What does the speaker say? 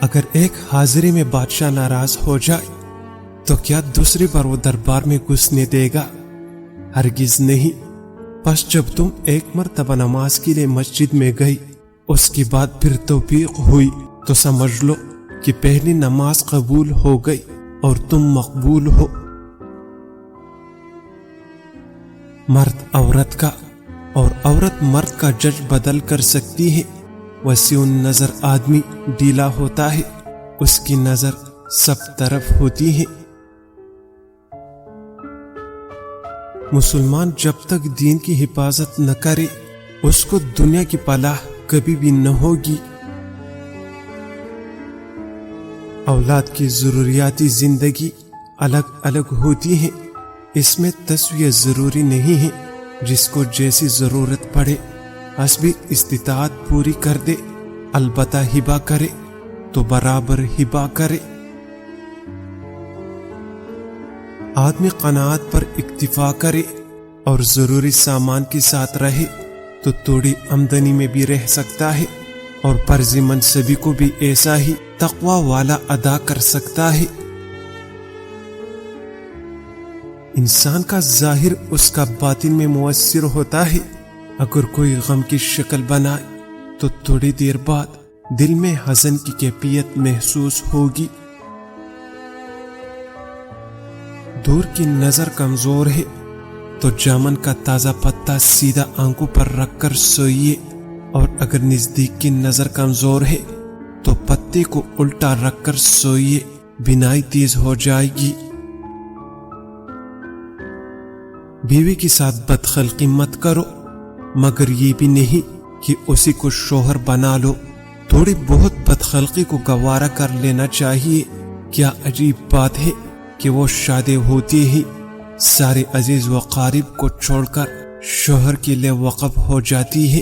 اگر ایک حاضری میں بادشاہ ناراض ہو جائے تو کیا دوسری بار وہ دربار میں گھسنے دے گا؟ ہرگز نہیں۔ بس جب تم ایک مرتبہ نماز کے لیے مسجد میں گئی، اس کے بعد پھر توفیق ہوئی، تو سمجھ لو کہ پہلی نماز قبول ہو گئی اور تم مقبول ہو۔ مرد عورت کا اور عورت مرد کا جج بدل کر سکتی ہے۔ وسیع النظر آدمی ڈھیلا ہوتا ہے، اس کی نظر سب طرف ہوتی ہے۔ مسلمان جب تک دین کی حفاظت نہ کرے، اس کو دنیا کی پناہ کبھی بھی نہ ہوگی۔ اولاد کی ضروریاتی زندگی الگ الگ ہوتی ہیں، اس میں تسویہ ضروری نہیں ہے۔ جس کو جیسی ضرورت پڑے حسب استطاعت پوری کر دے، البتہ ہبہ کرے تو برابر ہبہ کرے۔ آدمی قناعت پر اکتفا کرے اور ضروری سامان کے ساتھ رہے تو تھوڑی آمدنی میں بھی رہ سکتا ہے، اور فرض منصبی کو بھی ایسا ہی تقوی والا ادا کر سکتا ہے۔ انسان کا ظاہر اس کا باطن میں مؤثر ہوتا ہے۔ اگر کوئی غم کی شکل بنائے تو تھوڑی دیر بعد دل میں حزن کی کیفیت محسوس ہوگی۔ دور کی نظر کمزور ہے تو جامن کا تازہ پتا سیدھا آنکھوں پر رکھ کر سوئیے، اور اگر نزدیک کی نظر کمزور ہے تو پتے کو الٹا رکھ کر سوئیے، بینائی تیز ہو جائے گی۔ بیوی کے ساتھ بدخلقی مت کرو، مگر یہ بھی نہیں کہ اسی کو شوہر بنا لو۔ تھوڑی بہت بدخلقی کو گوارا کر لینا چاہیے۔ کیا عجیب بات ہے کہ وہ شادی ہوتی ہی سارے عزیز و قارب کو چھوڑ کر شوہر کے لیے وقف ہو جاتی ہے۔